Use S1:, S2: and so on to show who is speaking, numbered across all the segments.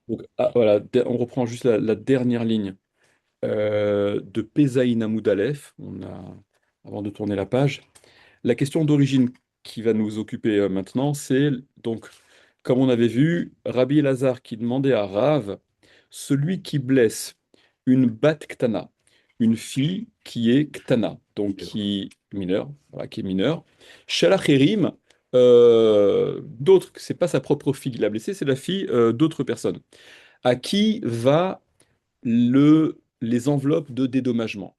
S1: Donc, voilà, on reprend juste la dernière ligne de Pesaïn Hamoud Aleph, avant de tourner la page. La question d'origine qui va nous occuper maintenant, c'est donc, comme on avait vu, Rabbi Elazar qui demandait à Rav, celui qui blesse une bat ktana, une fille qui est ktana, donc qui mineure, voilà, qui est mineure. Shalacherim, d'autres, c'est pas sa propre fille qui l'a blessée, c'est la fille d'autres personnes. À qui va les enveloppes de dédommagement?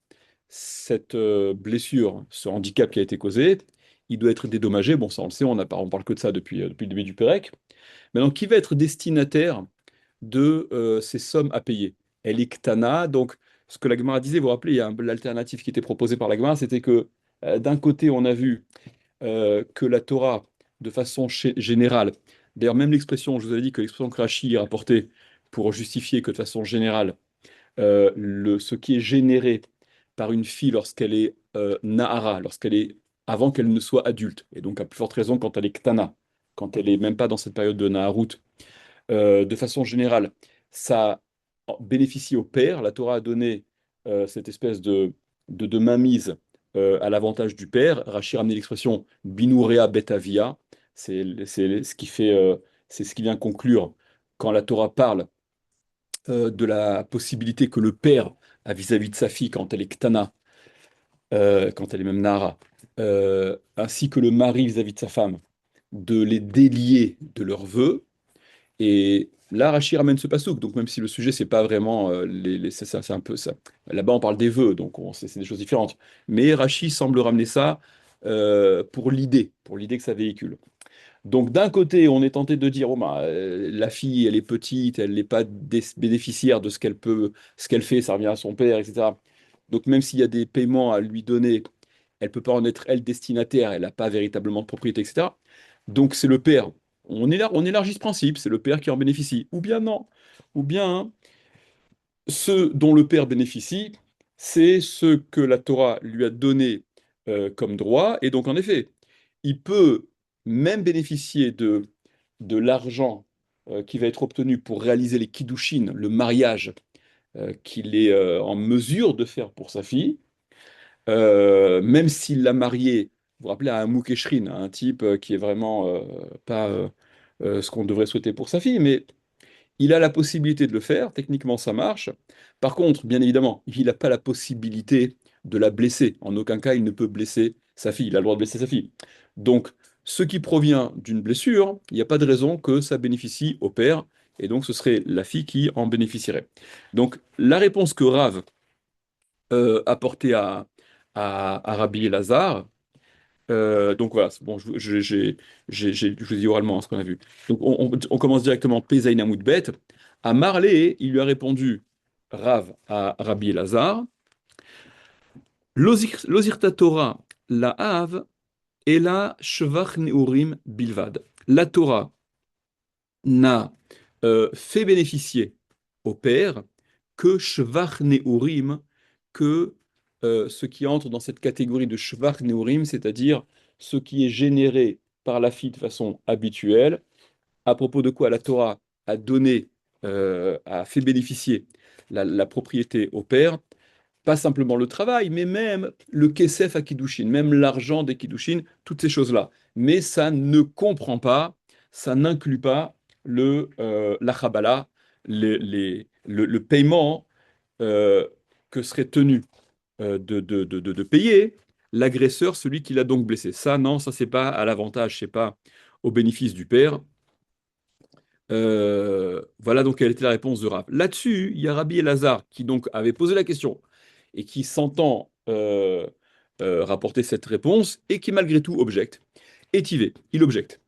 S1: Cette blessure, ce handicap qui a été causé, il doit être dédommagé. Bon, ça on le sait, on parle que de ça depuis le début du Pérec. Maintenant, qui va être destinataire de ces sommes à payer? Elle est Ktana, donc ce que la Gemara disait, vous vous rappelez, il y a l'alternative qui était proposée par la Gemara, c'était que d'un côté, on a vu que la Torah, de façon générale, d'ailleurs même l'expression, je vous avais dit que l'expression que Rashi est rapportée pour justifier que de façon générale, ce qui est généré par une fille lorsqu'elle est Nahara, lorsqu'elle est avant qu'elle ne soit adulte, et donc à plus forte raison quand elle est Ktana, quand elle est même pas dans cette période de Naharut, de façon générale, ça bénéficie au père. La Torah a donné cette espèce de mainmise à l'avantage du père. Rachid a ramené l'expression Binourea Betavia. C'est ce qui fait, c'est ce qui vient conclure quand la Torah parle de la possibilité que le père a vis-à-vis de sa fille quand elle est Ktana, quand elle est même Nara, ainsi que le mari vis-à-vis de sa femme, de les délier de leurs vœux. Et là, Rachid ramène ce passouk, donc même si le sujet, c'est pas vraiment c'est un peu ça. Là-bas, on parle des vœux, donc c'est des choses différentes. Mais Rachid semble ramener ça pour l'idée que ça véhicule. Donc d'un côté, on est tenté de dire, oh, bah, la fille, elle est petite, elle n'est pas bénéficiaire de ce qu'elle fait, ça revient à son père, etc. Donc même s'il y a des paiements à lui donner, elle peut pas en être elle destinataire, elle n'a pas véritablement de propriété, etc. Donc c'est le père. On élargit ce principe, c'est le père qui en bénéficie. Ou bien non. Ou bien ce dont le père bénéficie, c'est ce que la Torah lui a donné comme droit. Et donc en effet, il peut même bénéficier de l'argent qui va être obtenu pour réaliser les kiddushin, le mariage qu'il est en mesure de faire pour sa fille, même s'il l'a mariée, vous vous rappelez, à un moukeshrin, à un type qui est vraiment pas ce qu'on devrait souhaiter pour sa fille, mais il a la possibilité de le faire, techniquement ça marche. Par contre, bien évidemment, il n'a pas la possibilité de la blesser. En aucun cas, il ne peut blesser sa fille. Il a le droit de blesser sa fille. Donc, ce qui provient d'une blessure, il n'y a pas de raison que ça bénéficie au père, et donc ce serait la fille qui en bénéficierait. Donc, la réponse que Rav apportait à Rabbi Elazar, donc voilà, c'est bon, je vous dis oralement ce qu'on a vu. Donc on commence directement Pezaïna Moudbet. À Marley, il lui a répondu Rav à Rabbi Elazar, Lozirta Torah la Hav et la Shevach Neurim Bilvad. La Torah n'a fait bénéficier au père que Shevach Neurim, que ce qui entre dans cette catégorie de Shevach Neurim, c'est-à-dire ce qui est généré par la fille de façon habituelle, à propos de quoi la Torah a donné, a fait bénéficier la propriété au père, pas simplement le travail, mais même le kesef à Kiddushin, même l'argent des Kiddushin, toutes ces choses-là. Mais ça ne comprend pas, ça n'inclut pas la Chabala, le paiement euh, que serait tenu de payer l'agresseur, celui qui l'a donc blessé. Ça, non, ça, c'est pas à l'avantage, c'est pas au bénéfice du père. Voilà donc quelle était la réponse de Rav. Là-dessus, il y a Rabbi Elazar qui donc avait posé la question et qui s'entend rapporter cette réponse et qui malgré tout objecte. Étivé, il objecte.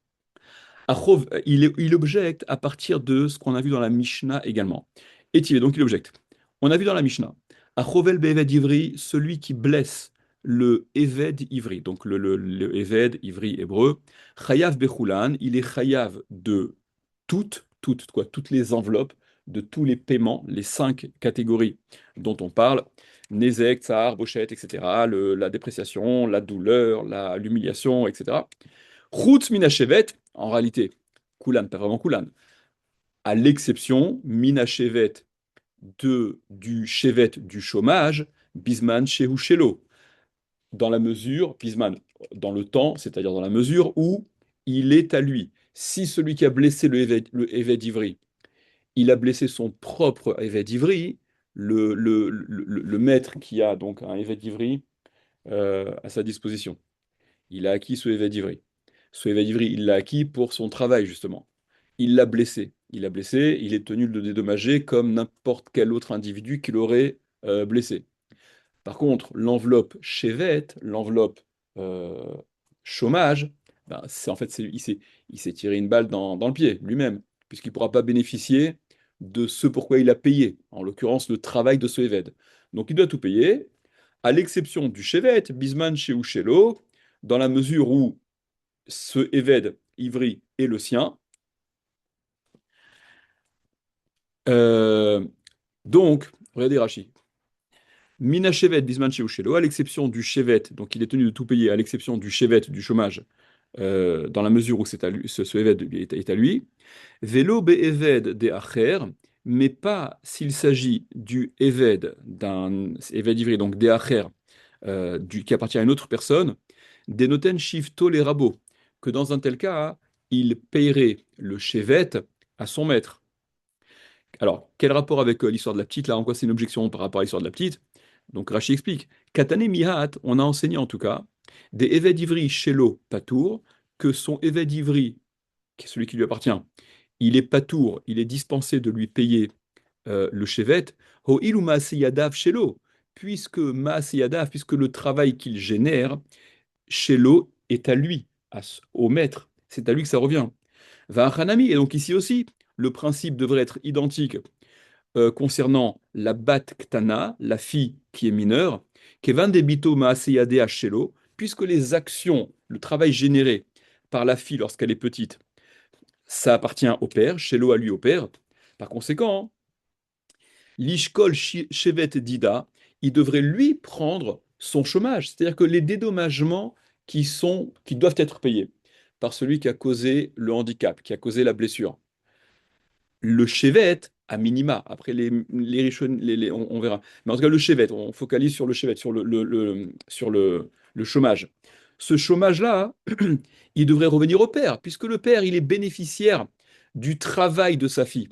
S1: Il objecte à partir de ce qu'on a vu dans la Mishnah également. Étivé, donc il objecte. On a vu dans la Mishnah, Achovel Be'eved Ivri, celui qui blesse le Eved Ivri, donc le Eved Ivri hébreu, Chayav Bechulan, il est Chayav de toutes les enveloppes, de tous les paiements, les cinq catégories dont on parle, Nezek, Tsar, Bochet, etc., la dépréciation, la douleur, l'humiliation, etc. Chutz Minachevet, en réalité, Kulan, pas vraiment Kulan, à l'exception, mina shevet, du shevet du chômage, bisman shehu shelo, dans la mesure, bisman, dans le temps, c'est-à-dire dans la mesure où il est à lui. Si celui qui a blessé le évêque d'Ivry, il a blessé son propre évêque d'Ivry, le maître qui a donc un évêque d'Ivry à sa disposition. Il a acquis ce évêque d'Ivry. Ce évêque d'Ivry, il l'a acquis pour son travail, justement. Il l'a blessé. Il l'a blessé, il est tenu de le dédommager comme n'importe quel autre individu qui l'aurait blessé. Par contre, l'enveloppe chevet, l'enveloppe euh, chômage, ben, c'est en fait, il s'est tiré une balle dans le pied lui-même, puisqu'il ne pourra pas bénéficier de ce pourquoi il a payé, en l'occurrence le travail de ce évêque. Donc il doit tout payer, à l'exception du chevet, bisman chez Ushelo, dans la mesure où ce évêque ivri est le sien. Euh, donc, regardez Rachi. Mina Shevet Bisman Sheushelo, à l'exception du Shevet, donc il est tenu de tout payer, à l'exception du Shevet, du chômage, dans la mesure où c'est à lui, ce Eved est à lui. Velo Be'eved de Acher, mais pas s'il s'agit du Eved, d'un Eved ivri, donc de Acher, qui appartient à une autre personne, des noten shifto les rabots, que dans un tel cas, il payerait le Shevet à son maître. Alors, quel rapport avec l'histoire de la petite? Là, en quoi c'est une objection par rapport à l'histoire de la petite? Donc Rashi explique. Katane Mihat, on a enseigné en tout cas, des Eved Ivri Shelo Patour, que son Eved Ivri, qui est celui qui lui appartient, il est Patour, il est dispensé de lui payer le Shevet, Ho ilu Maaseyadav Shelo, puisque le travail qu'il génère, Shelo est à lui, au maître, c'est à lui que ça revient. Va Hanami, et donc ici aussi, le principe devrait être identique concernant la bat ktana, la fille qui est mineure, kevan debito maaseyade shelo, puisque les actions, le travail généré par la fille lorsqu'elle est petite, ça appartient au père, shelo à lui au père. Par conséquent, l'ishkol shevet dida, il devrait lui prendre son chômage, c'est-à-dire que les dédommagements qui doivent être payés par celui qui a causé le handicap, qui a causé la blessure le chevet, à minima. Après, les Rishon, on verra. Mais en tout cas, le chevet, on focalise sur le chevet, sur le chômage. Ce chômage-là, il devrait revenir au père, puisque le père, il est bénéficiaire du travail de sa fille.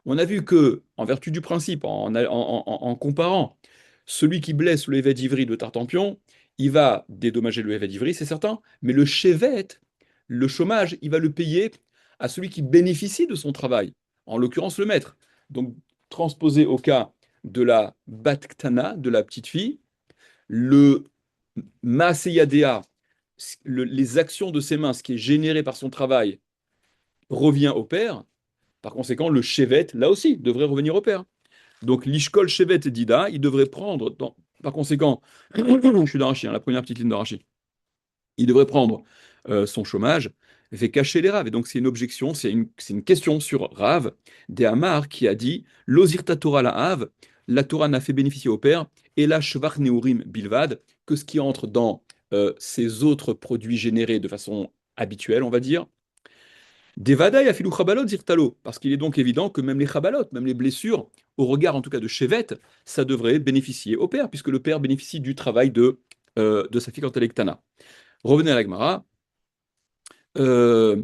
S1: On a vu que, en vertu du principe, en comparant celui qui blesse le évêque d'Ivry de Tartampion, il va dédommager le évêque d'Ivry, c'est certain, mais le chevet, le chômage, il va le payer à celui qui bénéficie de son travail, en l'occurrence le maître. Donc, transposé au cas de la Baktana, de la petite fille, le Maaseyadea, les actions de ses mains, ce qui est généré par son travail, revient au père. Par conséquent, le Shevet, là aussi, devrait revenir au père. Donc, l'Ishkol Shevet Dida, il devrait prendre, par conséquent, je suis dans Rashi, hein, la première petite ligne de Rashi, il devrait prendre son chômage, fait cacher les Rav. Et donc c'est une objection, c'est une question sur Rav, des Hamar, qui a dit Lozirta Torah la Hav, la Torah n'a fait bénéficier au père, et la Shvach Neurim Bilvad, que ce qui entre dans ces autres produits générés de façon habituelle, on va dire. Des Vadaï afilu Chabalot Zirtalo, parce qu'il est donc évident que même les Chabalot, même les blessures, au regard en tout cas de Shevet, ça devrait bénéficier au père, puisque le père bénéficie du travail de sa fille quand elle est Ktana. Revenez à la Gemara. Euh,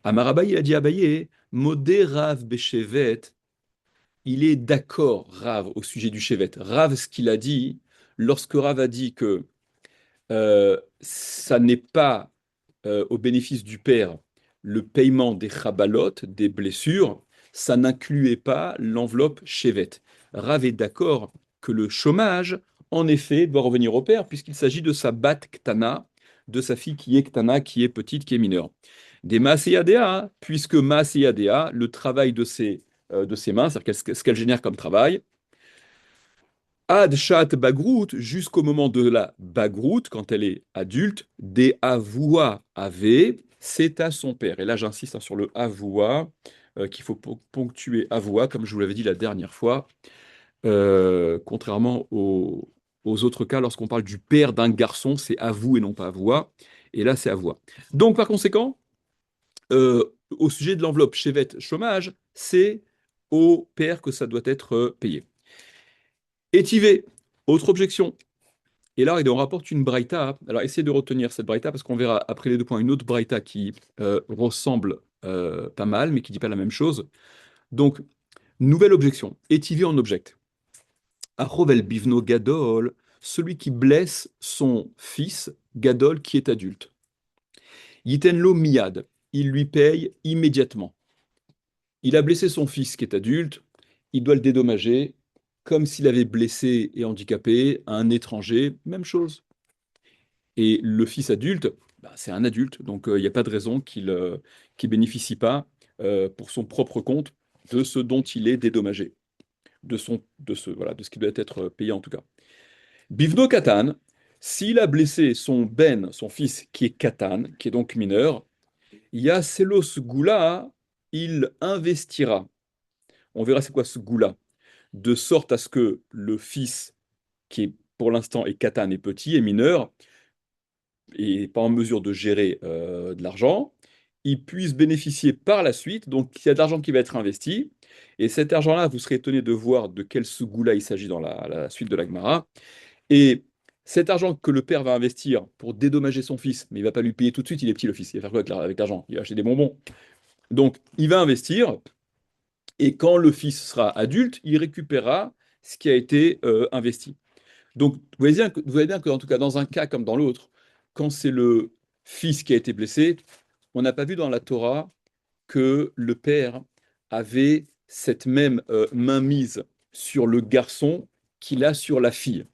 S1: Amarabaye, il a dit à Abaye, Modé Rav Beshevet, il est d'accord, Rav, au sujet du Shevet. Rav, ce qu'il a dit, lorsque Rav a dit que ça n'est pas au bénéfice du père le paiement des chabalot, des blessures, ça n'incluait pas l'enveloppe Shevet. Rav est d'accord que le chômage, en effet, doit revenir au père, puisqu'il s'agit de sa bat ktana, de sa fille qui est ktana, qui est petite, qui est mineure. Des maaseyadea, puisque maaseyadea, le travail de ses mains, c'est-à-dire ce qu'elle génère comme travail, Ad Shat Bagrout, jusqu'au moment de la Bagrout, quand elle est adulte, des Avoua Ave, c'est à son père. Et là, j'insiste sur le Avoua, qu'il faut ponctuer Avoua, comme je vous l'avais dit la dernière fois, contrairement aux autres cas, lorsqu'on parle du père d'un garçon, c'est Avou et non pas Avoua. Et là, c'est Avoua. Donc, par conséquent, au sujet de l'enveloppe chevet chômage, c'est au père que ça doit être payé. Étivé, autre objection. Et là, on rapporte une braïta. Alors, essayez de retenir cette braïta parce qu'on verra après les deux points une autre braïta qui ressemble pas mal, mais qui dit pas la même chose. Donc, nouvelle objection. Étivé en objecte. Achovel bivno gadol, celui qui blesse son fils gadol qui est adulte. Yitenlo miyad, il lui paye immédiatement. Il a blessé son fils qui est adulte, il doit le dédommager comme s'il avait blessé et handicapé un étranger, même chose. Et le fils adulte, bah, c'est un adulte, donc il n'y a pas de raison qu'il bénéficie pas pour son propre compte de ce dont il est dédommagé, voilà, de ce qui doit être payé en tout cas. Bivno Katan, s'il a blessé son fils qui est Katan, qui est donc mineur, Yaselos Goula, il investira. On verra c'est quoi ce Goula, de sorte à ce que le fils qui est pour l'instant est Katan et petit et mineur, et pas en mesure de gérer de l'argent, il puisse bénéficier par la suite. Donc, il y a de l'argent qui va être investi. Et cet argent-là, vous serez étonné de voir de quel sougoula il s'agit dans la suite de la Gemara. Et cet argent que le père va investir pour dédommager son fils, mais il ne va pas lui payer tout de suite, il est petit le fils, il va faire quoi avec l'argent? Il va acheter des bonbons. Donc, il va investir, et quand le fils sera adulte, il récupérera ce qui a été investi. Donc, vous voyez bien que, en tout cas, dans un cas comme dans l'autre, quand c'est le fils qui a été blessé, on n'a pas vu dans la Torah que le père avait cette même mainmise sur le garçon qu'il a sur la fille.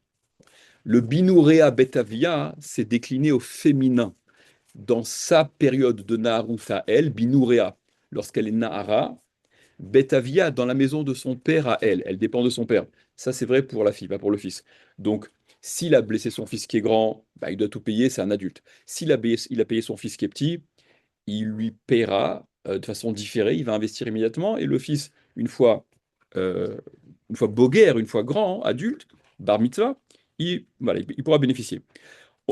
S1: Le binourea betavia s'est décliné au féminin. Dans sa période de Naharut à elle, binourea, lorsqu'elle est Nahara, Betavia dans la maison de son père à elle. Elle dépend de son père. Ça, c'est vrai pour la fille, pas pour le fils. Donc, s'il a blessé son fils qui est grand, bah, il doit tout payer, c'est un adulte. Il a payé son fils qui est petit, il lui paiera de façon différée, il va investir immédiatement, et le fils, euh, une fois boguer, une fois grand, adulte, bar mitzvah, voilà, il pourra bénéficier.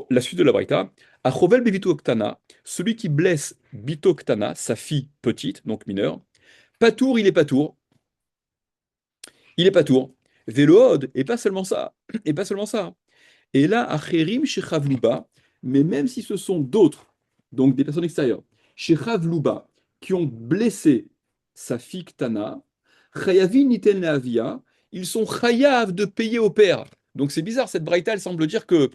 S1: La suite de la Braïta, Achovel bevito oktana, celui qui blesse bito oktana, sa fille petite, donc mineure, Patour, il est patour. Il est patour. Vélood, et pas seulement ça. Et pas seulement ça. Et là, Acherim Shechavluba, mais même si ce sont d'autres, donc des personnes extérieures, Shechavluba, qui ont blessé sa fille Ktana, Chayavin Niten Avia, ils sont chayav de payer au père. Donc c'est bizarre, cette braïta, elle semble dire que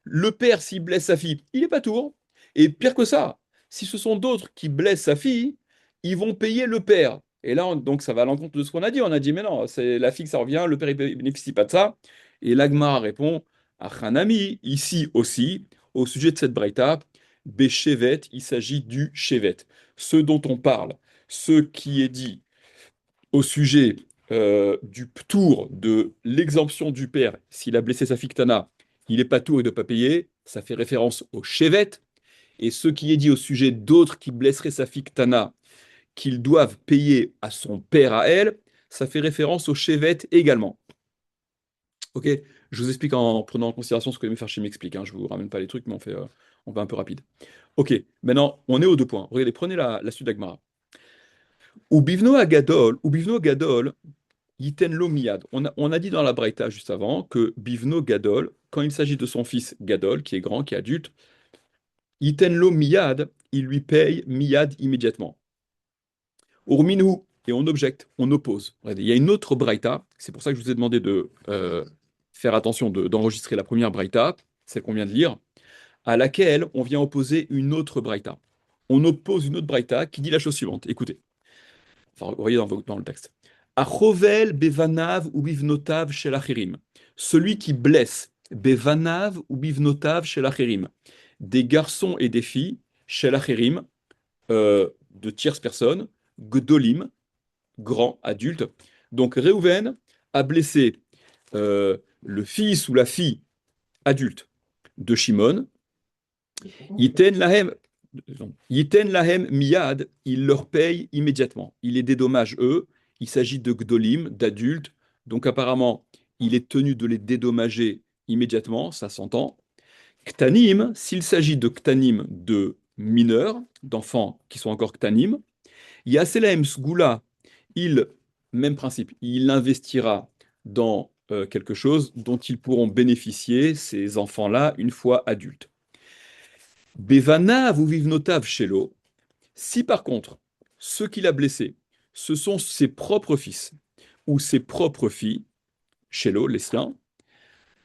S1: le père, s'il blesse sa fille, il est pas tour. Et pire que ça, si ce sont d'autres qui blessent sa fille, ils vont payer le père. Et là, donc ça va à l'encontre de ce qu'on a dit. On a dit, mais non, c'est la fille que ça revient, le père ne bénéficie pas de ça. Et l'Agmara répond à Hanami, ici aussi, au sujet de cette braïta, Béchevet, il s'agit du Chevet. Ce dont on parle, ce qui est dit au sujet du ptour, de l'exemption du père, s'il a blessé sa fille Ktana, il est pas tour et ne doit pas payer, ça fait référence au Chevet. Et ce qui est dit au sujet d'autres qui blesseraient sa fille Ktana, qu'ils doivent payer à son père à elle, ça fait référence au Chevet également. Ok, je vous explique en prenant en considération ce que les Mefarchim m'expliquent. Je ne vous ramène pas les trucs, mais on va un peu rapide. Ok, maintenant, on est aux deux points. Regardez, prenez la suite d'Agmara. Ou bivno gadol, yiten lo miyad. On a dit dans la Braïta juste avant que bivno gadol, quand il s'agit de son fils gadol, qui est grand, qui est adulte, yiten lo miyad, il lui paye miyad immédiatement. Urminu, et on objecte, on oppose. Regardez, il y a une autre Braïta, c'est pour ça que je vous ai demandé de faire attention d'enregistrer la première Braïta, celle qu'on vient de lire, à laquelle on vient opposer une autre Braïta. On oppose une autre Braïta qui dit la chose suivante. Écoutez. Enfin, vous voyez dans le texte. Achovel bevanav ou bivnotav shel acherim. Celui qui blesse bevanav ou bivnotav shel acherim. Des garçons et des filles shel acherim, de tierces personnes, gdolim, grands, adultes. Donc Réhouven a blessé le fils ou la fille adulte de Shimon. Yiten lahem, Yiten lahem miyad, il leur paye immédiatement. Il les dédommage eux. Il s'agit de gdolim, d'adultes. Donc apparemment, il est tenu de les dédommager immédiatement, ça s'entend. Ktanim, s'il s'agit de ktanim de mineurs, d'enfants qui sont encore ktanim, Yaselaem Sgula, il, même principe, il investira dans quelque chose dont ils pourront bénéficier, ces enfants-là, une fois adultes. Bevana, vous vivez notav chez l'eau. Si par contre, ceux qu'il a blessés, ce sont ses propres fils ou ses propres filles, chez l'eau, les siens,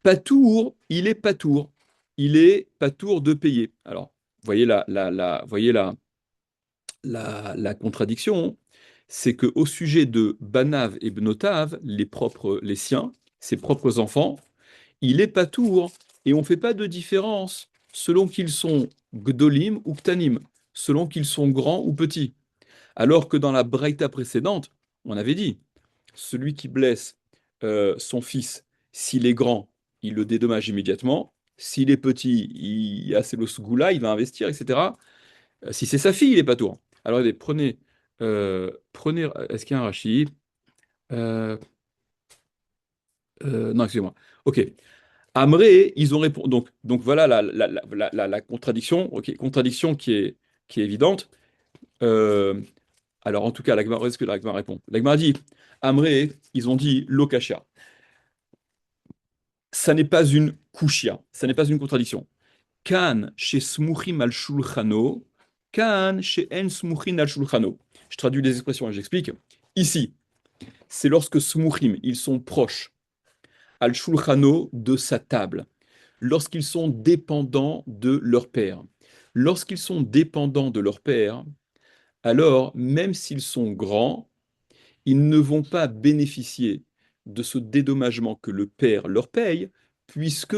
S1: patour, il est patour. Il est patour de payer. Alors, voyez la contradiction, hein. C'est que au sujet de Banav et Benotav, les siens, ses propres enfants, il est patour et on ne fait pas de différence selon qu'ils sont Gdolim ou Ktanim, selon qu'ils sont grands ou petits. Alors que dans la Braïta précédente, on avait dit, celui qui blesse son fils, s'il est grand, il le dédommage immédiatement. S'il est petit, il a le sgoula, il va investir, etc. Si c'est sa fille, il est pas tour. Alors, regardez, prenez, est-ce qu'il y a un rachis? Euh, non, excusez-moi. Ok. Amré, ils ont répondu. Donc voilà la contradiction. Ok, contradiction qui est évidente. Euh, alors, en tout cas, l'Agma, est-ce que l'Agma répond? L'Agma dit Amré, ils ont dit Lokashia. Ça n'est pas une kushia, ça n'est pas une contradiction. Kan chez Smuchim al Shulchano, Kan chez En Smuchin al Shulchano. Je traduis les expressions et j'explique. Ici, c'est lorsque Smuchim, ils sont proches, al Shulchano, de sa table, lorsqu'ils sont dépendants de leur père. Lorsqu'ils sont dépendants de leur père, alors, même s'ils sont grands, ils ne vont pas bénéficier de ce dédommagement que le père leur paye, puisque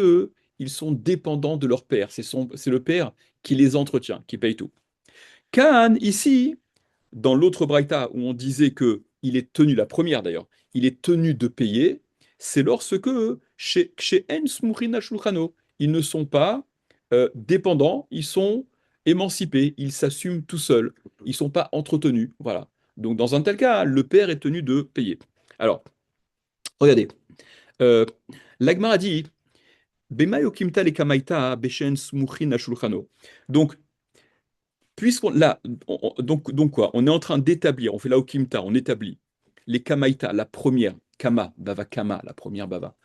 S1: ils sont dépendants de leur père. C'est le père qui les entretient, qui paye tout. Khan, ici, dans l'autre Braïta où on disait que il est tenu, la première d'ailleurs, il est tenu de payer, c'est lorsque chez En Smuchina Shulchano, ils ne sont pas dépendants, ils sont émancipés, ils s'assument tout seuls, ils ne sont pas entretenus. Voilà. Donc dans un tel cas, le père est tenu de payer. Alors, regardez, euh, l'Agmar a dit Bema yokimta le kamaita beshen smuchin ashulchano. Donc, puisqu'on là, donc quoi? On est en train d'établir, on fait la okimta, on établit les kamaita, la première kama, bava kama, la première bava,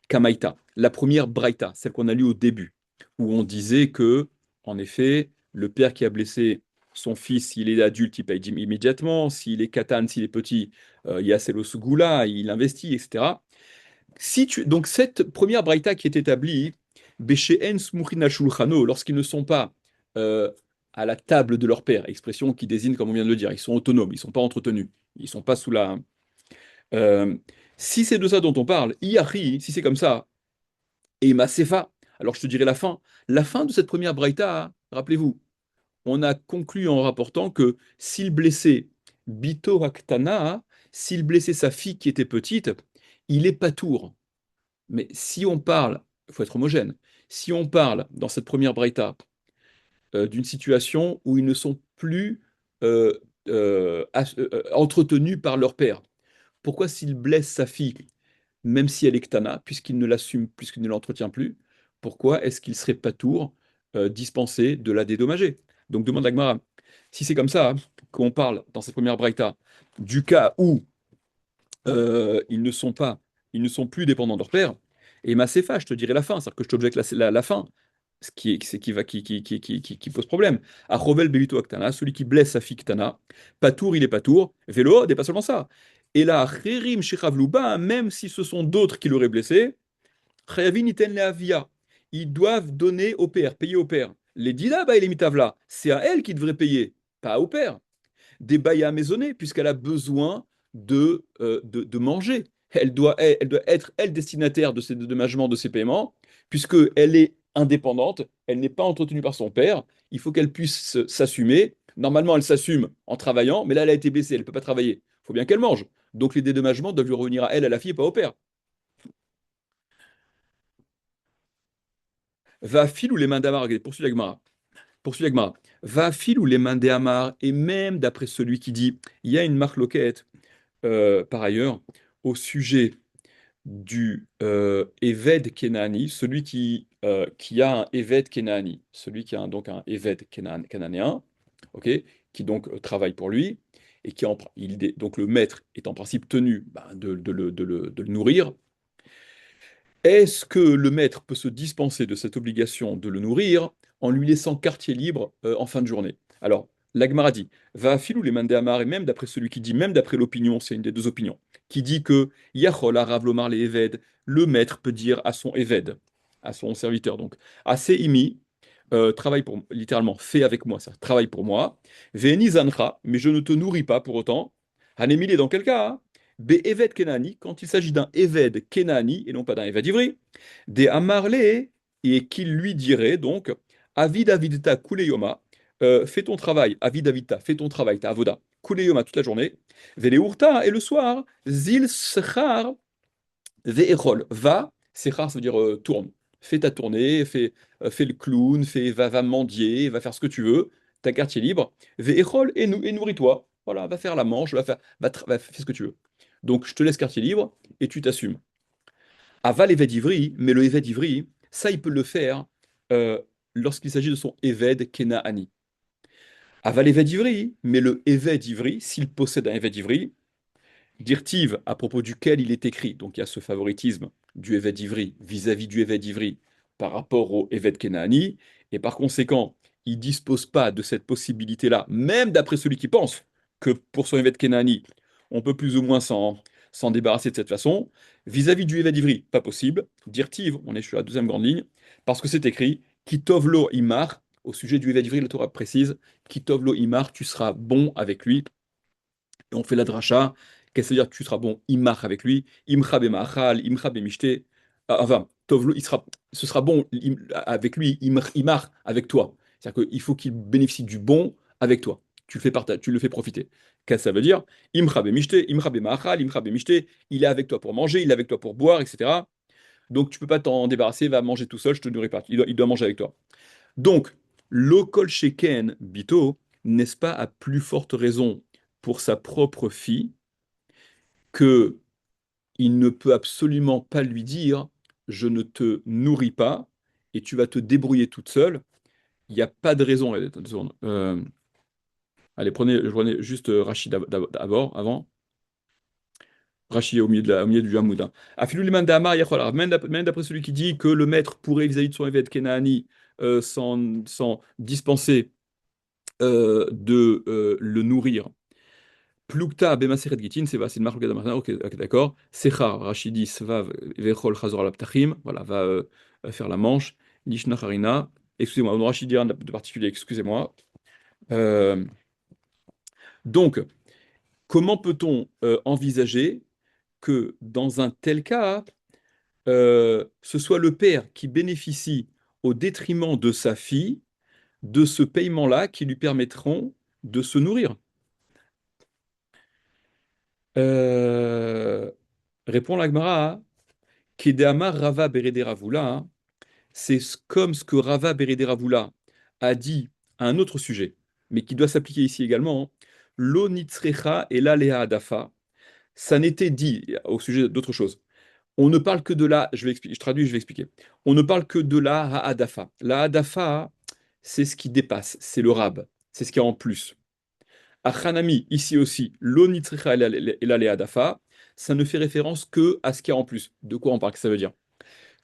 S1: kamaita, la première braïta, celle qu'on a lue au début, où on disait que, en effet, le père qui a blessé son fils, s'il est adulte, il paye immédiatement, s'il est katan, s'il est petit, il y a Selos Goula, il investit, etc. Donc cette première braïta qui est établie, Beshéen Smuchina Shulchano, lorsqu'ils ne sont pas euh, à la table de leur père, expression qui désigne, comme on vient de le dire, ils sont autonomes, ils ne sont pas entretenus, ils ne sont pas sous la... Euh, si c'est de ça dont on parle, Iyachi, si c'est comme ça, et Masefa, alors je te dirai la fin. La fin de cette première braïta, rappelez-vous, on a conclu en rapportant que s'il blessait Bito Haktana, s'il blessait sa fille qui était petite, il est patour. Mais si on parle, il faut être homogène, si on parle dans cette première braïta d'une situation où ils ne sont plus euh, entretenus par leur père, pourquoi s'il blesse sa fille, même si elle est ktana, puisqu'il ne l'assume, puisqu'il ne l'entretient plus, pourquoi est-ce qu'il serait pas tour dispensé de la dédommager? Donc demande à Gmara, si c'est comme ça qu'on parle dans cette première braïta du cas où ils ne sont pas, ils ne sont plus dépendants de leur père. Et Macépha, je te dirais la fin, c'est-à-dire que je t'objecte la fin, ce qui pose problème. À Rovel Bevito Aktana, celui qui blesse sa fille Ktana, Patour, il est Patour, Vélo, et pas seulement ça. Et là, Rérim Shechavlouba, même si ce sont d'autres qui l'auraient blessé, Chayavin Iten Leavia, ils doivent donner au père, payer au père. Les Dina, bah, et les Mitavla, c'est à elle qui devrait payer, pas au père des bails à maisonner, puisqu'elle a besoin de manger. Elle doit être, elle, destinataire de ces dédommagements, de ces paiements, puisqu'elle est indépendante, elle n'est pas entretenue par son père, il faut qu'elle puisse s'assumer. Normalement, elle s'assume en travaillant, mais là, elle a été blessée, elle ne peut pas travailler. Il faut bien qu'elle mange. Donc, les dédommagements doivent lui revenir à elle, à la fille, et pas au père. Va fil ou les mains d'Amar, poursuit la Gemara. Poursuit la Gemara. Va fil ou les mains d'Amar, et même d'après celui qui dit, il y a une marque loquette par ailleurs, au sujet du Eved Kenani, celui qui a un Eved Kenani, celui qui a donc un Eved cananéen, ok, qui donc travaille pour lui. et donc le maître est en principe tenu de le nourrir, est-ce que le maître peut se dispenser de cette obligation de le nourrir en lui laissant quartier libre en fin de journée? Alors, l'Agmara dit, va filou les mandé amar, et même d'après celui qui dit, même d'après l'opinion, c'est une des deux opinions, qui dit que Yachol arav lomar le Eved, le maître peut dire à son Eved, à son serviteur, donc, assez imi, travaille pour littéralement, fais avec moi ça, travaille pour moi, veni zancha, mais je ne te nourris pas pour autant. Hanemil est dans quel cas? Hein? Be Eved Kenani, quand il s'agit d'un Eved Kenani et non pas d'un Eved Ivri, des Amarle, et qu'il lui dirait donc, Avid Avidta Kuleyoma, fais ton travail, Avid Avidta, fais ton travail, ta Avoda, Kuleyoma toute la journée, Vele Urta, et le soir, Zil Sechar, Ve'echol, va, Sechar ça veut dire tourne, fais ta tournée, fais le clown, va mendier, va faire ce que tu veux, ta quartier libre, Ve'echol, et nourris-toi, voilà, va faire la manche, fais ce que tu veux. Donc, je te laisse quartier libre et tu t'assumes. Aval Eved Ivri, mais le Eved Ivri, ça, il peut le faire euh, lorsqu'il s'agit de son Eved Kenaani. Aval Eved Ivri, mais le Eved Ivri, s'il possède un Eved Ivri, Dirtiv, à propos duquel il est écrit, donc il y a ce favoritisme du Eved Ivri vis-à-vis du Eved Ivri par rapport au Eved Kenaani, et par conséquent, il ne dispose pas de cette possibilité-là, même d'après celui qui pense que pour son Eved Kenaani, on peut plus ou moins s'en débarrasser de cette façon. Vis-à-vis du Eved Ivri, pas possible. Dirtiv, on est sur la deuxième grande ligne, parce que c'est écrit Kitovlo Imar, au sujet du Eved Ivri, la Torah précise Kitovlo Imar, tu seras bon avec lui, et on fait la dracha. Qu'est-ce que c'est-à-dire que tu seras bon, imach avec lui, imcha bemachal, imcha bemishte. Enfin, tovlo, ce sera bon avec lui, imach avec toi. C'est-à-dire qu'il faut qu'il bénéficie du bon avec toi. Tu le fais profiter. Qu'est-ce que ça veut dire? Imcha bemishte, imcha bemachal, imcha bemishte. Il est avec toi pour manger, il est avec toi pour boire, etc. Donc tu peux pas t'en débarrasser, va manger tout seul, je te nourris pas. Il doit manger avec toi. Donc, l'okol sheken bito, n'est-ce pas à plus forte raison pour sa propre fille que il ne peut absolument pas lui dire je ne te nourris pas et tu vas te débrouiller toute seule. Il n'y a pas de raison. Allez, prenez juste Rachid d'abord, avant. Rachid au milieu du Hamoud. Hein. Afilou liman d'Amar yachol. Alors, même d'après celui qui dit que le maître pourrait vis-à-vis de son évêque Kenaani s'en dispenser de le nourrir. Plukta b'maseret gitin, c'est une marque de Martin, ok, d'accord. Sechar, Rachidis, vav, vechol chazor al ptachim, voilà, faire la manche. Lishna harina, excusez-moi, on Rachid dit rien de particulier, excusez-moi. Euh, donc, comment peut-on envisager que dans un tel cas, ce soit le père qui bénéficie au détriment de sa fille de ce paiement-là qui lui permettront de se nourrir? Euh, Répond la Gemara, Kedama Rava Beredéravula, hein, comme ce que Rava Beredéravula a dit à un autre sujet, mais qui doit s'appliquer ici également. Hein. Lo nitzrecha et la lea adafa, ça n'était dit au sujet d'autre chose. On ne parle que de la, je vais expliquer, je traduis, je vais expliquer. On ne parle que de la ha'adafa. La ha'adafa, c'est ce qui dépasse, c'est le rab, c'est ce qui est en plus. Achanami, ici aussi, l'onitricha et la leadafa, ça ne fait référence que à ce qu'il y a en plus. De quoi on parle? Qu'est-ce que ça veut dire?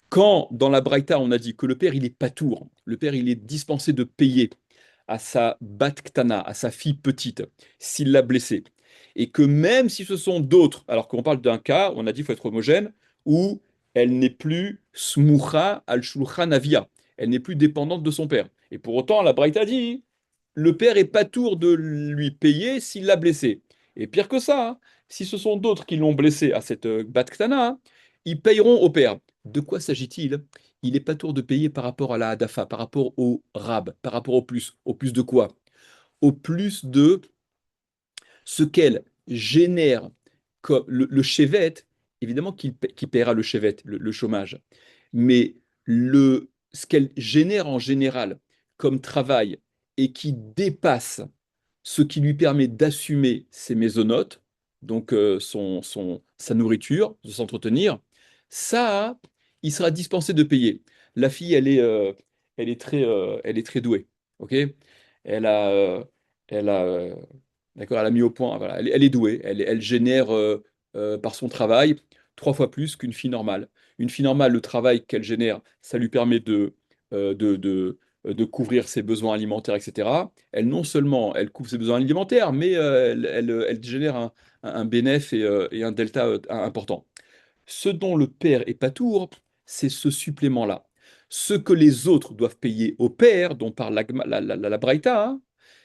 S1: Quand dans la Braïta, on a dit que le père, il est patour, le père, il est dispensé de payer à sa batkhtana, à sa fille petite, s'il l'a blessée, et que même si ce sont d'autres, alors qu'on parle d'un cas, on a dit qu'il faut être homogène, où elle n'est plus smucha al shulchan avia, elle n'est plus dépendante de son père. Et pour autant, la Braïta dit le père est pas tour de lui payer s'il l'a blessé. Et pire que ça, hein, si ce sont d'autres qui l'ont blessé à cette Batkana, hein, ils payeront au père. De quoi s'agit-il? Il n'est pas tour de payer par rapport à la Hadafa, par rapport au Rab, par rapport au plus. Au plus de quoi? Au plus de ce qu'elle génère comme le chevet, évidemment qu'il paiera le chevet, le chômage, mais ce qu'elle génère en général comme travail et qui dépasse ce qui lui permet d'assumer ses mésonotes, donc sa nourriture, de s'entretenir, ça, il sera dispensé de payer. La fille, elle est très douée, ok? Elle a, elle a D'accord, elle a mis au point, voilà, elle est douée, elle génère par son travail 3 fois plus qu'une fille normale. Une fille normale, le travail qu'elle génère, ça lui permet de couvrir ses besoins alimentaires, etc. Elle, non seulement elle couvre ses besoins alimentaires, mais elle génère un bénéfice et un delta important. Ce dont le père est patour, c'est ce supplément-là. Ce que les autres doivent payer au père, dont parle la Braïta, hein,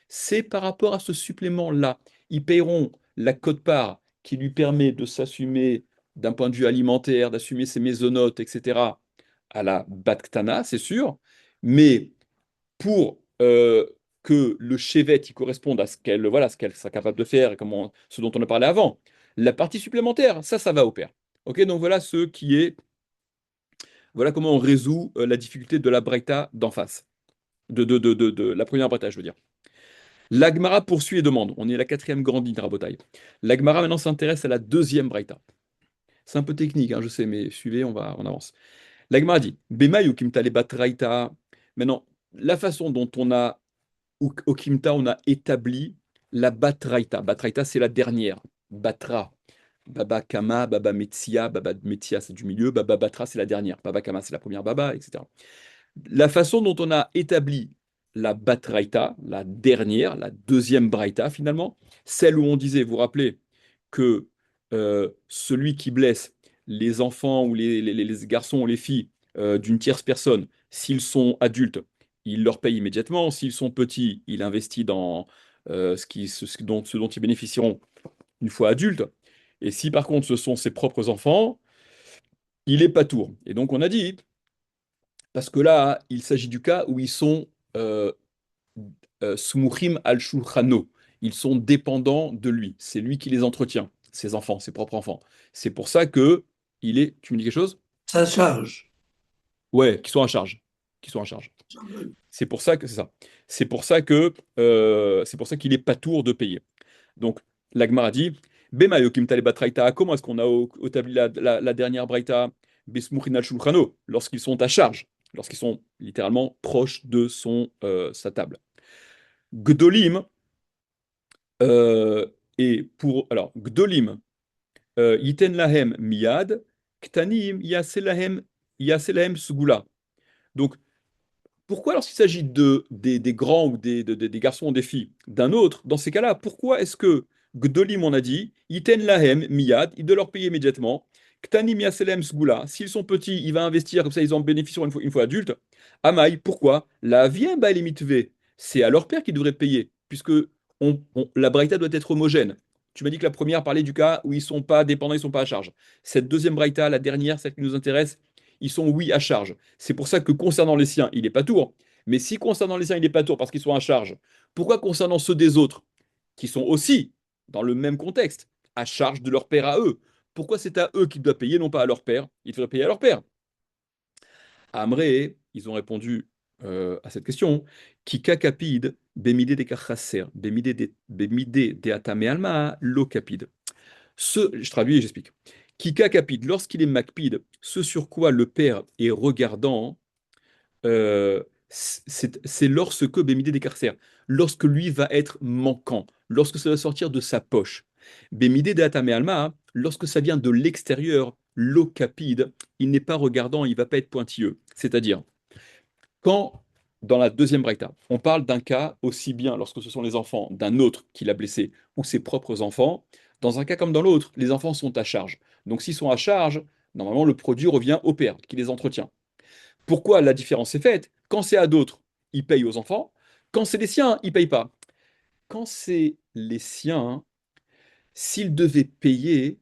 S1: c'est par rapport à ce supplément-là. Ils paieront la quote-part qui lui permet de s'assumer d'un point de vue alimentaire, d'assumer ses mésonotes, etc., à la Baktana, c'est sûr, mais pour que le chevet il corresponde à ce qu'elle sera capable de faire et ce dont on a parlé avant, la partie supplémentaire, ça va au père. Ok, donc voilà voilà comment on résout la difficulté de la Braïta d'en face, de la première Braïta, je veux dire. L'Agmara poursuit et demande. On est à la quatrième grande ligne, Rabotai. L'Agmara maintenant s'intéresse à la deuxième Braïta. C'est un peu technique, hein, je sais, mais suivez, on avance. L'Agmara dit Bemayu kimtale batraïta. Maintenant, la façon dont on a, au Kimta, on a établi la batraïta. Batraïta, c'est la dernière. Batra. Baba Kama, Baba Metsia, Baba Metsia, c'est du milieu, Baba Batra, c'est la dernière. Baba Kama, c'est la première Baba, etc. La façon dont on a établi la Batraïta, la dernière, la deuxième Braïta finalement, celle où on disait, vous vous rappelez, que celui qui blesse les enfants ou les garçons ou les filles d'une tierce personne, s'ils sont adultes, il leur paye immédiatement. S'ils sont petits, il investit dans ce dont ils bénéficieront une fois adultes. Et si par contre ce sont ses propres enfants, il est pas tour. Et donc on a dit, parce que là, il s'agit du cas où ils sont euh, smuchim al shulchano. Ils sont dépendants de lui. C'est lui qui les entretient, ses enfants, ses propres enfants. C'est pour ça que il est. Tu me dis quelque chose?
S2: Ça charge.
S1: Ouais, qui sont à charge. Qui sont à charge. C'est pour ça que c'est ça. C'est pour ça qu'il est pas tour de payer. Donc, l'Agmara dit, Bema yokim tale batraïta, comment est-ce qu'on a établi la dernière braïta, Besmuchin al shulchano, lorsqu'ils sont à charge, lorsqu'ils sont littéralement proches de sa table. Gdolim, alors, Gdolim, yiten lahem miyad, ktanim yaselahem sugula. Donc, pourquoi, lorsqu'il s'agit des grands ou des garçons ou des filles d'un autre, dans ces cas-là, pourquoi est-ce que Gdolim, on a dit, Iten lahem miyad, il doit leur payer immédiatement, Ktanim yaselem sgula, s'ils sont petits, il va investir, comme ça ils en bénéficieront une fois adultes. Amaï, pourquoi? La vien ba limitve, c'est à leur père qu'ils devraient payer, puisque la braïta doit être homogène. Tu m'as dit que la première parlait du cas où ils sont pas dépendants, ils sont pas à charge. Cette deuxième braïta, la dernière, celle qui nous intéresse, ils sont oui à charge. C'est pour ça que concernant les siens, il n'est pas tour. Mais si concernant les siens, il n'est pas tour parce qu'ils sont à charge, pourquoi concernant ceux des autres, qui sont aussi dans le même contexte, à charge de leur père à eux, pourquoi c'est à eux qu'ils doivent payer, non pas à leur père? Ils devraient payer à leur père. À Amré, ils ont répondu à cette question. Kika capide, bemide de kachaser, bemide de atame alma, lo capide. Je traduis et j'explique. Kika capide, lorsqu'il est macpide, ce sur quoi le père est regardant, c'est lorsque Bémidé décarcère, lorsque lui va être manquant, lorsque ça va sortir de sa poche. Bémidé de Atame Alma, hein, lorsque ça vient de l'extérieur, l'eau capide, il n'est pas regardant, il ne va pas être pointilleux. C'est-à-dire, quand, dans la deuxième braïta, on parle d'un cas aussi bien lorsque ce sont les enfants d'un autre qui l'a blessé ou ses propres enfants, dans un cas comme dans l'autre, les enfants sont à charge. Donc s'ils sont à charge, normalement le produit revient au père qui les entretient. Pourquoi la différence est faite? Quand c'est à d'autres, ils payent aux enfants. Quand c'est les siens, ils payent pas. Quand c'est les siens, s'ils devaient payer,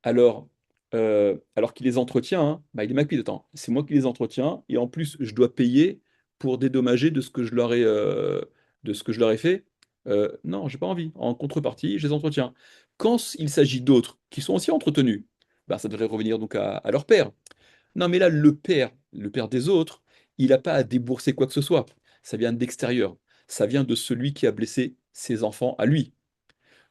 S1: alors qu'il les entretient, hein, bah, il est mal attends, c'est moi qui les entretiens, et en plus, je dois payer pour dédommager de ce que je leur ai fait. Non, j'ai pas envie. En contrepartie, je les entretiens. Quand il s'agit d'autres qui sont aussi entretenus, bah, ça devrait revenir donc à leur père. Non, mais là, le père des autres, il n'a pas à débourser quoi que ce soit. Ça vient d'extérieur. Ça vient de celui qui a blessé ses enfants à lui.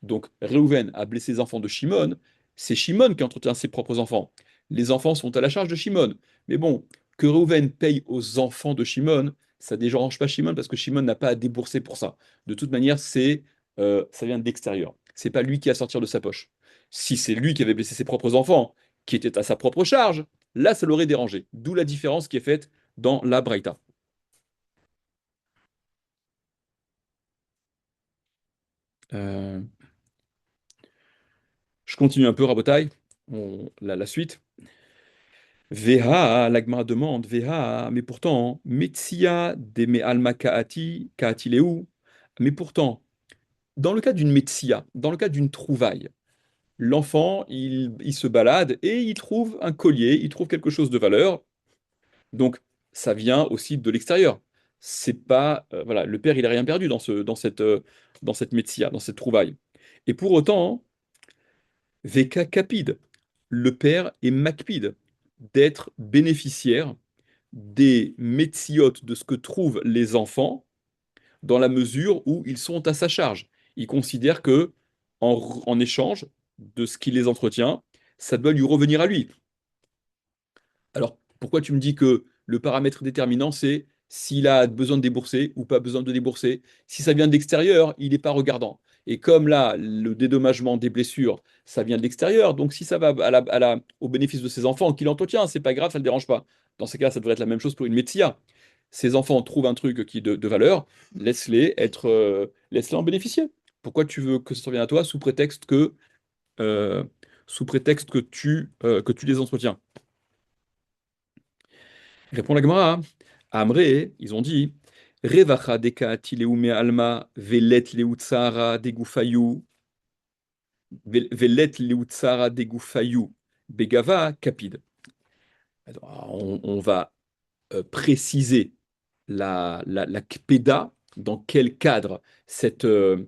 S1: Donc, Réhouven a blessé les enfants de Shimon. C'est Shimon qui entretient ses propres enfants. Les enfants sont à la charge de Shimon. Mais bon, que Réhouven paye aux enfants de Shimon, ça ne dérange pas Shimon parce que Shimon n'a pas à débourser pour ça. De toute manière, c'est ça vient de l'extérieur. C'est pas lui qui a sorti de sa poche. Si c'est lui qui avait blessé ses propres enfants, qui étaient à sa propre charge, là, ça l'aurait dérangé. D'où la différence qui est faite dans la Braïta. Euh, je continue un peu, Rabotai. La suite. Veha, l'Agmara demande, Veha, mais pourtant, Metsia de me alma kaati leu. Mais pourtant, dans le cas d'une Metsia, dans le cas d'une trouvaille, l'enfant, il se balade et il trouve un collier, il trouve quelque chose de valeur. Donc, ça vient aussi de l'extérieur. C'est pas, voilà, le père, il a rien perdu dans cette Metsia, dans cette trouvaille. Et pour autant, Veka capide, le père est macpide d'être bénéficiaire des métiotes de ce que trouvent les enfants dans la mesure où ils sont à sa charge. Il considère que en échange de ce qui les entretient, ça doit lui revenir à lui. Alors, pourquoi tu me dis que le paramètre déterminant, c'est s'il a besoin de débourser ou pas besoin de débourser? Si ça vient de l'extérieur, il n'est pas regardant. Et comme là, le dédommagement des blessures, ça vient de l'extérieur, donc si ça va au bénéfice de ses enfants qu'il entretient, c'est pas grave, ça ne le dérange pas. Dans ces cas, ça devrait être la même chose pour une médecine. Ses enfants trouvent un truc qui est de valeur, laisse-les en bénéficier. Pourquoi tu veux que ça revienne à toi euh, sous prétexte que tu les entretiens? Répond la Gemara. Amré, ils ont dit Revacha dekati leume alma velet leutsara degufayu velet leutsara degufayu begava kapid. Alors, on va préciser la kpeda, dans quel cadre ce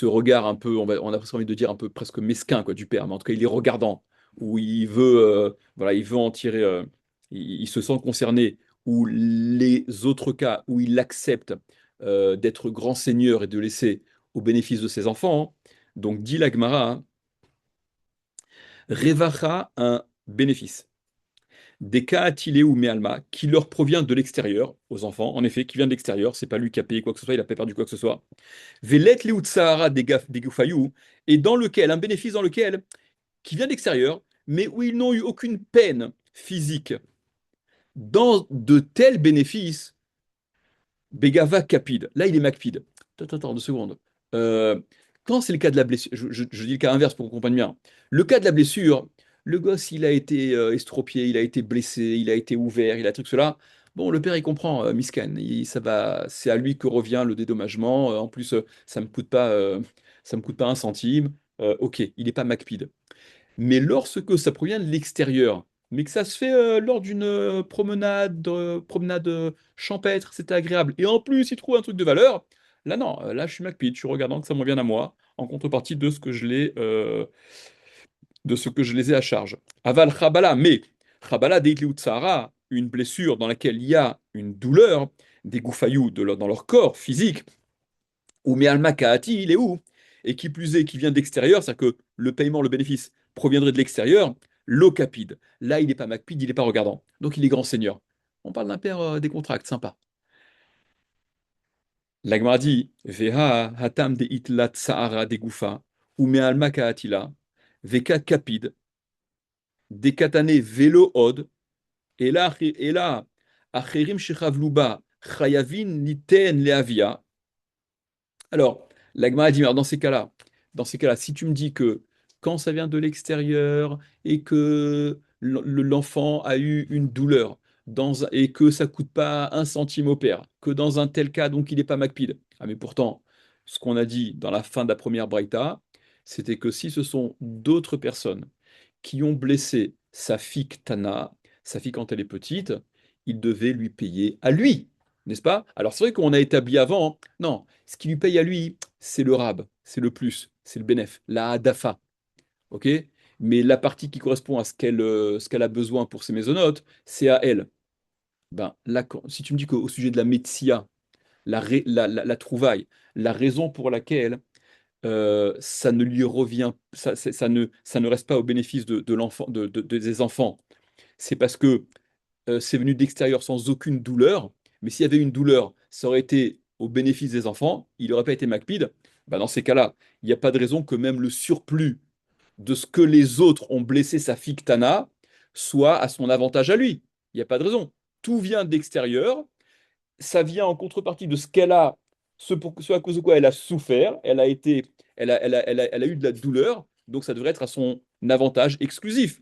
S1: regard un peu, on a presque envie de dire un peu presque mesquin quoi, du père, mais en tout cas il est regardant, où voilà, il veut en tirer, il se sent concerné, ou les autres cas où il accepte d'être grand seigneur et de laisser au bénéfice de ses enfants. Donc dit la Gemara, hein, Revacha, un bénéfice. Des cas ou mealma, qui leur provient de l'extérieur, aux enfants, en effet, qui vient de l'extérieur, c'est pas lui qui a payé quoi que ce soit, il a pas perdu quoi que ce soit. Velet Sahara des Goufaïou, et dans lequel, un bénéfice dans lequel, qui vient d'extérieur, mais où ils n'ont eu aucune peine physique. Dans de tels bénéfices, Begava capide. Là, il est macpide. Attends, 2 secondes. Euh, Quand c'est le cas de la blessure, je dis le cas inverse pour qu'on comprenne bien. Le cas de la blessure, le gosse, il a été estropié, il a été blessé, il a été ouvert, il a truc cela. Bon, le père, il comprend, Miskan. Ça va, c'est à lui que revient le dédommagement. En plus, ça me coûte pas un centime. Ok, il n'est pas macpide. Mais lorsque ça provient de l'extérieur, mais que ça se fait lors d'une promenade champêtre, c'était agréable, et en plus il trouve un truc de valeur, là non, là je suis MacPete, je suis regardant que ça me revienne à moi, en contrepartie de ce que je les ai à charge. Aval Khabala, mais Khabala Deitli Tsara, une blessure dans laquelle il y a une douleur, des gouffayous dans leur corps physique, ou Me'alma Kaati, il est où? Et qui plus est, qui vient d'extérieur, c'est-à-dire que le paiement, le bénéfice proviendrait de l'extérieur, l'ocapide. Là, il n'est pas macpide, il n'est pas regardant. Donc, il est grand seigneur. On parle d'un père des contracts, sympa. L'Agmar dit Veha hatam de itlat sahara de goufa, ou Me'alma Kaatila, Veka kapide, de katane velo od, et là, acherim shechavluba, chayavin niten leavia. Alors, l'Agma a dit, mais alors dans ces cas-là, si tu me dis que quand ça vient de l'extérieur et que l'enfant a eu une douleur et que ça coûte pas un centime au père, que dans un tel cas, donc il n'est pas macpide. Ah, mais pourtant, ce qu'on a dit dans la fin de la première braïta, c'était que si ce sont d'autres personnes qui ont blessé sa fille Tana, sa fille quand elle est petite, il devait lui payer à lui, n'est-ce pas? Alors c'est vrai qu'on a établi avant, non, ce qui lui paye à lui, c'est le rab, c'est le plus, c'est le bénéf, la hadafa, ok? Mais la partie qui correspond à ce qu'elle a besoin pour ses mésonotes, c'est à elle. Ben, là, si tu me dis qu'au sujet de la metsia, la trouvaille, la raison pour laquelle ça ne lui revient, ça ne reste pas au bénéfice de l'enfant, des enfants. C'est parce que c'est venu d'extérieur sans aucune douleur. Mais s'il y avait une douleur, ça aurait été au bénéfice des enfants. Il n'aurait pas été macpide. Bah, dans ces cas-là, il n'y a pas de raison que même le surplus de ce que les autres ont blessé sa fille Ktana soit à son avantage à lui. Il n'y a pas de raison. Tout vient de l'extérieur, ça vient en contrepartie de ce qu'elle a, ce à cause de quoi elle a souffert, elle a eu de la douleur, donc ça devrait être à son avantage exclusif.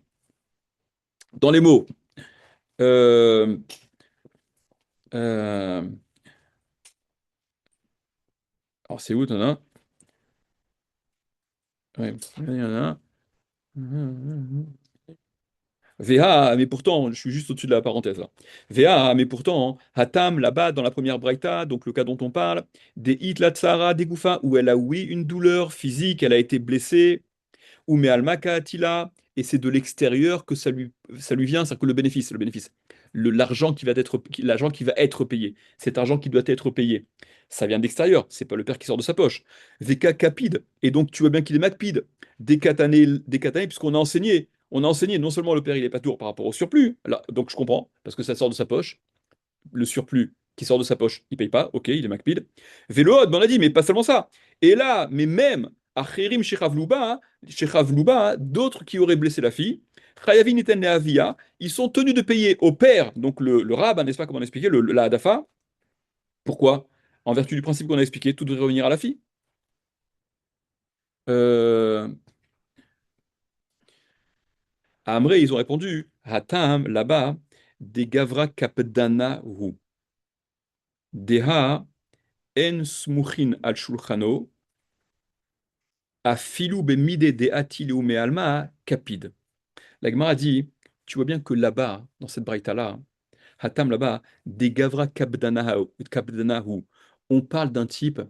S1: Dans les mots, euh, euh, alors c'est où, t'en as? Ouais, il y en a. VA, mais pourtant, je suis juste au-dessus de la parenthèse là. VA, mais pourtant, Hatam, là-bas, dans la première Braïta, donc le cas dont on parle, des Hit, la Tsara, des Goufa, où elle a, oui, une douleur physique, elle a été blessée, ou mais Almaka Attila, et c'est de l'extérieur que ça lui vient, c'est-à-dire que le bénéfice, l'argent l'argent qui va être payé, cet argent qui doit être payé, ça vient de l'extérieur, c'est pas le père qui sort de sa poche. VK Capide, et donc tu vois bien qu'il est Macpide, des puisqu'on a enseigné. On a enseigné non seulement le père il est pas tour par rapport au surplus, là, donc je comprends, parce que ça sort de sa poche, le surplus qui sort de sa poche, il paye pas, ok, il est MacPid. Vélo, on a dit, mais pas seulement ça. Et là, mais même à Khérim Shechavlouba, d'autres qui auraient blessé la fille, Chayavin Iten Avia, ils sont tenus de payer au père, donc le rab, hein, n'est-ce pas, comme on a expliqué, la Hadafa. Pourquoi? En vertu du principe qu'on a expliqué, tout devrait revenir à la fille. Euh, à Amré, ils ont répondu, Hatam, là-bas, des Gavra Kapdana Hu. Deha En Smuchin al Shulchano, Afilu bemide de atileu me alma capide. La Gemara dit, tu vois bien que là-bas, dans cette braïta-là, Hatam là-bas, des Gavra Kabdanahu, on parle d'un type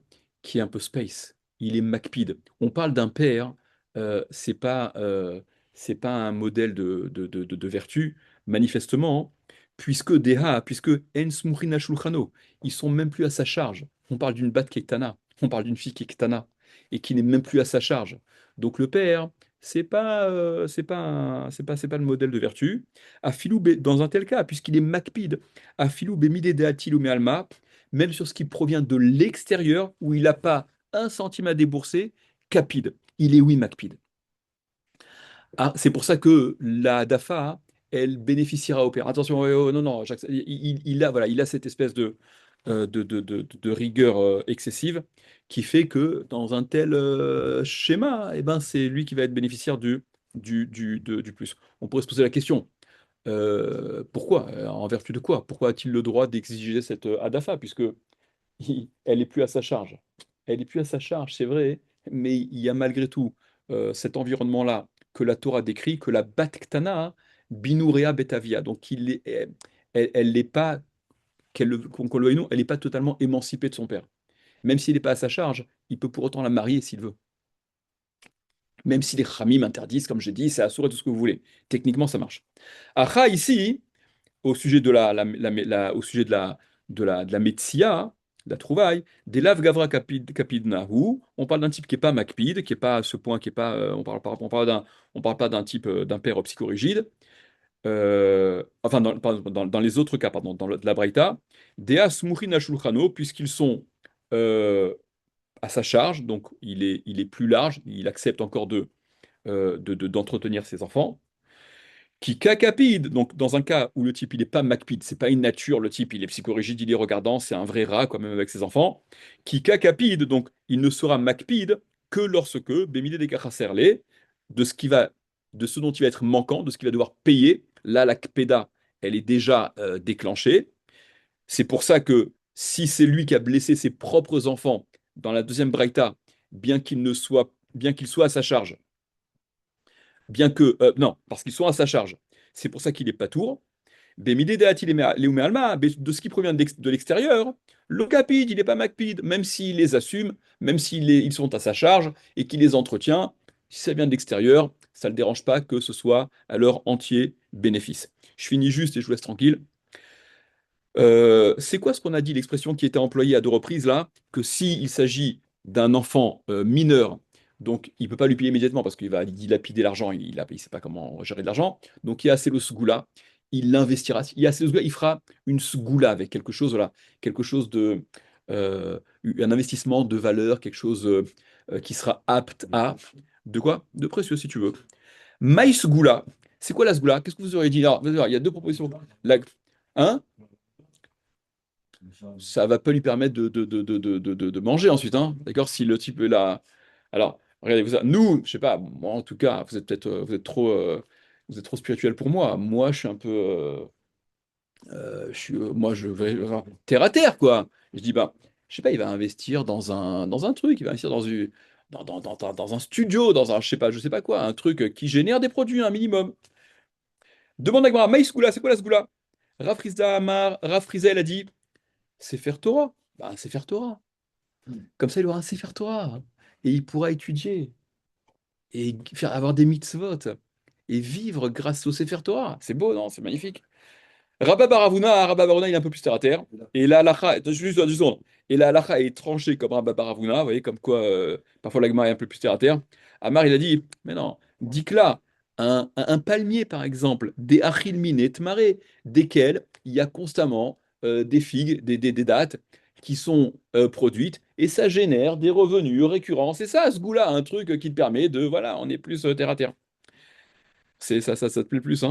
S1: qui est un peu space, il est Macpid. On parle d'un père, c'est pas un modèle de vertu, manifestement, puisque Ens Murina Shulchano, ils sont même plus à sa charge. On parle d'une bat Kektana, on parle d'une fille Kektana, et qui n'est même plus à sa charge. Donc le père, c'est pas le modèle de vertu. Dans un tel cas, puisqu'il est Macpid, Afilou Bemide de Atilou me Alma, même sur ce qui provient de l'extérieur, où il n'a pas un centime à débourser, Capide. Il est oui Macpid. Ah, c'est pour ça que la DAFA, elle bénéficiera au père. Attention, non, non, il a cette espèce de rigueur excessive qui fait que dans un tel schéma, eh ben, c'est lui qui va être bénéficiaire du plus. On pourrait se poser la question, pourquoi? En vertu de quoi? Pourquoi a-t-il le droit d'exiger cette ADAFA, puisque elle est plus à sa charge? Elle est plus à sa charge, c'est vrai, mais il y a malgré tout cet environnement-là que la Torah décrit, que la Bat-Ktana, Binurea Betavia, donc elle n'est pas, qu'on le veuille ou non, elle n'est pas totalement émancipée de son père. Même s'il n'est pas à sa charge, il peut pour autant la marier s'il veut. Même si les Khamim interdisent, comme j'ai dit, c'est assuré tout ce que vous voulez. Techniquement, ça marche. Acha, ici, au sujet de au sujet de la Metsia, de la trouvaille, des Lav Gavra Kapid Nahu, on parle d'un type qui n'est pas Macpid, qui n'est pas à ce point, qui est pas, on parle pas d'un type, d'un père psychorigide, enfin, dans les autres cas, pardon, de la Braïta, Dea Smuchin Ashulchano, puisqu'ils sont euh, à sa charge, donc il est plus large, il accepte encore d'entretenir ses enfants qui cacapide. Donc, dans un cas où le type il n'est pas macpide, c'est pas une nature, le type il est psychorigide, il est regardant, c'est un vrai rat quand même avec ses enfants, qui cacapide, donc il ne sera macpide que lorsque, bémidé des cachacerlés, de ce qui va, de ce dont il va être manquant, de ce qu'il va devoir payer, là la kpeda, elle est déjà déclenchée. C'est pour ça que si c'est lui qui a blessé ses propres enfants dans la deuxième braïta, bien qu'il soit à sa charge, bien que, non, parce qu'ils sont à sa charge. C'est pour ça qu'il est pas tour. De ce qui provient de l'extérieur, le capide, il n'est pas macpide, même s'il les assume, même ils sont à sa charge et qu'il les entretient, si ça vient de l'extérieur, ça ne le dérange pas que ce soit à leur entier bénéfice. Je finis juste et je vous laisse tranquille. C'est quoi ce qu'on a dit, l'expression qui était employée à deux reprises là, que s'il s'agit d'un enfant mineur, donc il ne peut pas lui payer immédiatement parce qu'il va dilapider l'argent, il ne sait pas comment gérer de l'argent, donc il y a assez le sgoula, il l'investira, il y a assez le sgoula, il fera une sgoula avec quelque chose, voilà, quelque chose un investissement de valeur, quelque chose qui sera apte à... De quoi? De précieux, si tu veux. Maïs Goula. C'est quoi la sgoula? Qu'est-ce que vous auriez dit? Alors, vous allez voir, il y a deux propositions. Hein? Ça va pas lui permettre de manger ensuite, hein. D'accord? Si le type est là. Alors, regardez, nous, je sais pas, moi en tout cas, vous êtes peut-être vous êtes trop spirituel pour moi. Moi, je suis un peu. Moi, je vais terre à terre, quoi. Je dis, bah, je sais pas, il va investir dans un truc, il va investir dans un studio, je sais pas quoi, un truc qui génère des produits, un minimum. Demande à Gmara, Maïs Goula, c'est quoi la sgoula? Rafrizda Amar, Rafriza, elle a dit, Sefer Torah. Bah, Sefer Torah. Comme ça, il aura un Sefer Torah. Et il pourra étudier et avoir des mitzvot et vivre grâce au Sefer Torah. C'est beau, non? C'est magnifique. Rabba Baravuna, il est un peu plus terre à terre. Et la halacha, attends, juste 2 secondes. Et la halacha est tranchée comme Rabba Baravuna, vous voyez, comme quoi parfois la Gemara est un peu plus terre à terre. Amar, il a dit, mais non, dis que là, un palmier par exemple, des achilmin et tmaré, desquels il y a constamment des figues, des dattes qui sont produites, et ça génère des revenus récurrents. C'est ça, ce goût-là, un truc qui te permet de, voilà, on est plus terre à terre. Ça te plaît plus, hein?